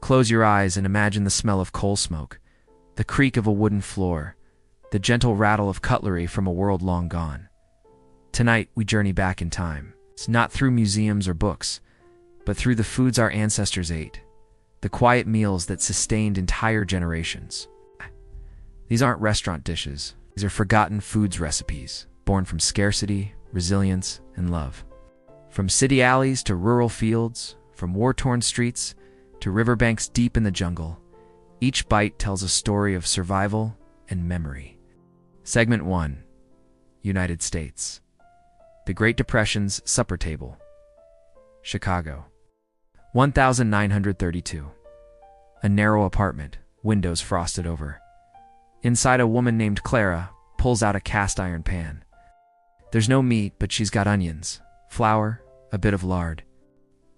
Close your eyes and imagine the smell of coal smoke, the creak of a wooden floor, the gentle rattle of cutlery from a world long gone. Tonight, we journey back in time. It's not through museums or books, but through the foods our ancestors ate, the quiet meals that sustained entire generations. These aren't restaurant dishes. These are forgotten foods recipes, born from scarcity, resilience, and love. From city alleys to rural fields, from war-torn streets to riverbanks deep in the jungle, each bite tells a story of survival and memory. Segment 1. United States. The Great Depression's Supper Table. Chicago. 1932. A narrow apartment, windows frosted over. Inside, a woman named Clara pulls out a cast-iron pan. There's no meat, but she's got onions, flour, a bit of lard.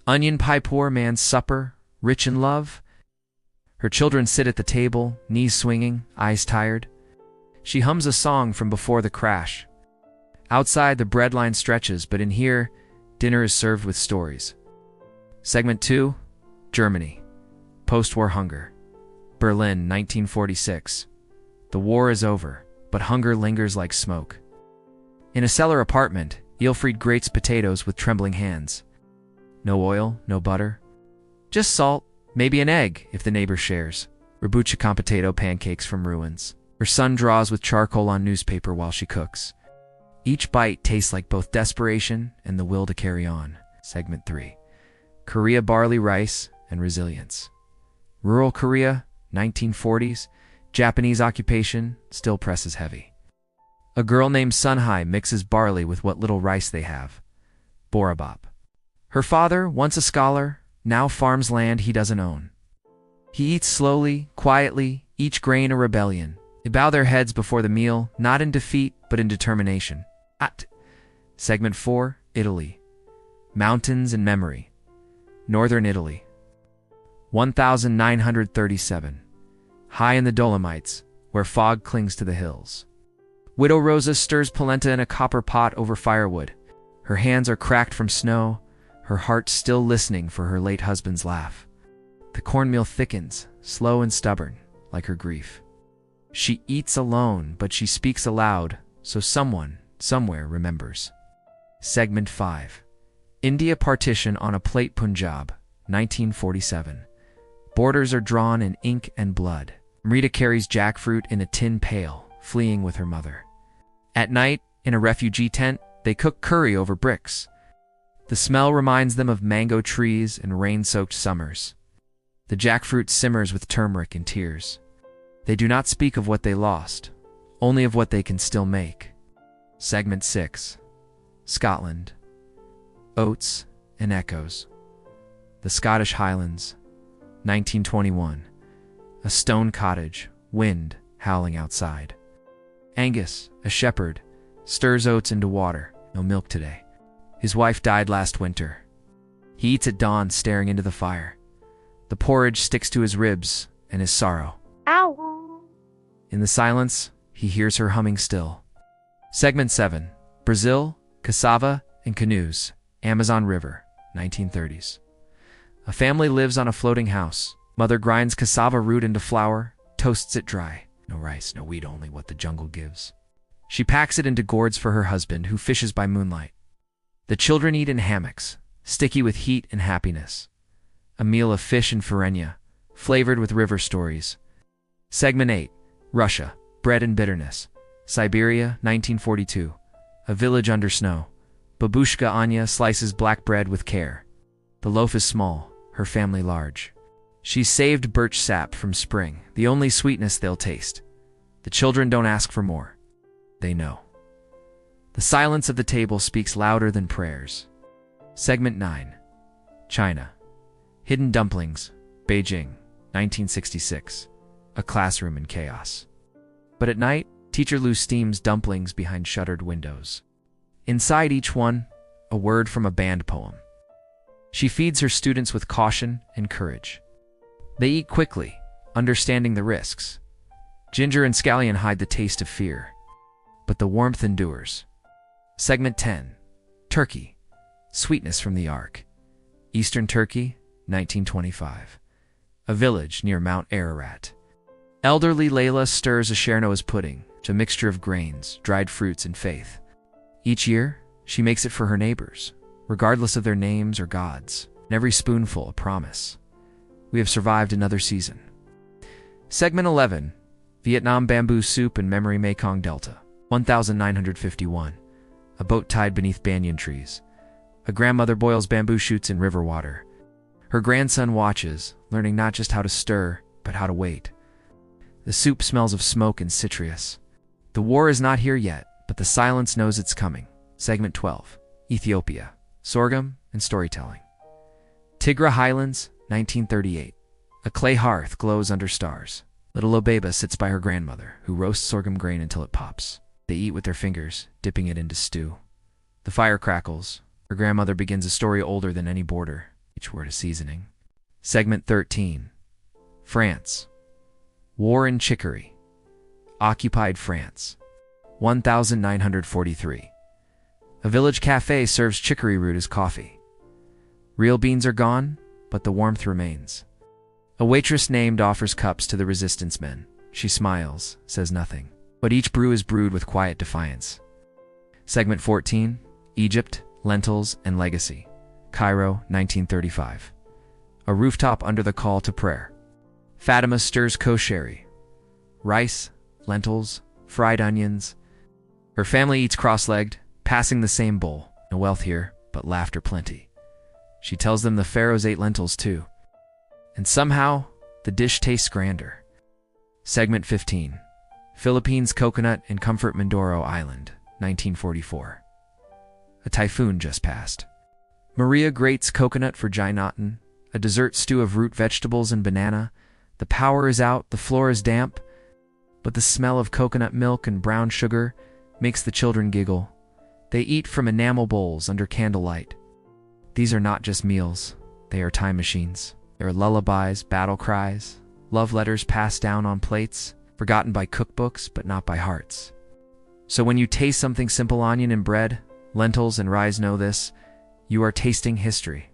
Onion pie, poor man's supper, rich in love. Her children sit at the table, knees swinging, eyes tired. She hums a song from before the crash. Outside, the bread line stretches, but in here, dinner is served with stories. Segment 2. Germany. Post-war hunger. Berlin, 1946. The war is over, but hunger lingers like smoke. In a cellar apartment, Elfried grates potatoes with trembling hands. No oil, no butter. Just salt, maybe an egg if the neighbor shares. Rebuchicon potato pancakes from ruins. Her son draws with charcoal on newspaper while she cooks. Each bite tastes like both desperation and the will to carry on. Segment 3. Korea, barley, rice, and resilience. Rural Korea, 1940s. Japanese occupation still presses heavy. A girl named Sunhai mixes barley with what little rice they have. Borabop. Her father, once a scholar, now farms land he doesn't own. He eats slowly, quietly, each grain a rebellion. They bow their heads before the meal, not in defeat, but in determination. Segment 4. Italy. Mountains and memory. Northern Italy. 1937. High in the Dolomites, where fog clings to the hills. Widow Rosa stirs polenta in a copper pot over firewood. Her hands are cracked from snow, her heart still listening for her late husband's laugh. The cornmeal thickens, slow and stubborn, like her grief. She eats alone, but she speaks aloud, so someone, somewhere, remembers. Segment 5. India partition on a plate, Punjab, 1947. Borders are drawn in ink and blood. Rita carries jackfruit in a tin pail, fleeing with her mother. At night, in a refugee tent, they cook curry over bricks. The smell reminds them of mango trees and rain-soaked summers. The jackfruit simmers with turmeric and tears. They do not speak of what they lost, only of what they can still make. Segment 6. Scotland. Oats and echoes. The Scottish Highlands. 1921. A stone cottage, wind howling outside. Angus, a shepherd, stirs oats into water. No milk today. His wife died last winter. He eats at dawn, staring into the fire. The porridge sticks to his ribs and his sorrow. Ow! In the silence, he hears her humming still. Segment 7. Brazil, cassava, and canoes. Amazon River, 1930s. A family lives on a floating house. Mother grinds cassava root into flour, toasts it dry. No rice, no wheat, only what the jungle gives. She packs it into gourds for her husband, who fishes by moonlight. The children eat in hammocks, sticky with heat and happiness. A meal of fish and farina, flavored with river stories. Segment 8. Russia, bread and bitterness. Siberia, 1942. A village under snow. Babushka Anya slices black bread with care. The loaf is small, her family large. She's saved birch sap from spring, the only sweetness they'll taste. The children don't ask for more. They know. The silence of the table speaks louder than prayers. Segment 9. China. Hidden dumplings. Beijing, 1966. A classroom in chaos. But at night, Teacher Lu steams dumplings behind shuttered windows. Inside each one, a word from a banned poem. She feeds her students with caution and courage. They eat quickly, understanding the risks. Ginger and scallion hide the taste of fear, but the warmth endures. Segment 10. Turkey. Sweetness from the Ark. Eastern Turkey, 1925. a village near Mount Ararat. Elderly Layla stirs a Cherno's pudding, a mixture of grains, dried fruits, and faith. Each year, she makes it for her neighbors, regardless of their names or gods, and every spoonful a promise. We have survived another season. Segment 11. Vietnam Bamboo Soup in Memory Mekong Delta. 1951. A boat tied beneath banyan trees. A grandmother boils bamboo shoots in river water. Her grandson watches, learning not just how to stir, but how to wait. The soup smells of smoke and citrus. The war is not here yet, but the silence knows it's coming. Segment 12. Ethiopia. Sorghum and storytelling. Tigra Highlands, 1938. A clay hearth glows under stars. Little Obeba sits by her grandmother, who roasts sorghum grain until it pops. They eat with their fingers, dipping it into stew. The fire crackles. Her grandmother begins a story older than any border, each word a seasoning. Segment 13. France. War in Chicory. Occupied France. 1943. A village cafe serves chicory root as coffee. Real beans are gone, but the warmth remains. A waitress named offers cups to the resistance men. She smiles, says nothing. But each brew is brewed with quiet defiance. Segment 14. Egypt, Lentils, and Legacy. Cairo, 1935. A rooftop under the call to prayer. Fatima stirs kosheri. Rice, lentils, fried onions. Her family eats cross-legged, passing the same bowl. No wealth here, but laughter plenty. She tells them the pharaohs ate lentils too. And somehow, the dish tastes grander. Segment 15. Philippines Coconut in Comfort Mindoro Island, 1944. A typhoon just passed. Maria grates coconut for Jainotin, a dessert stew of root vegetables and banana. The power is out, the floor is damp, but the smell of coconut milk and brown sugar makes the children giggle. They eat from enamel bowls under candlelight. These are not just meals, they are time machines. They are lullabies, battle cries, love letters passed down on plates, forgotten by cookbooks but not by hearts. So when you taste something simple, onion and bread, lentils and rice, know this, you are tasting history.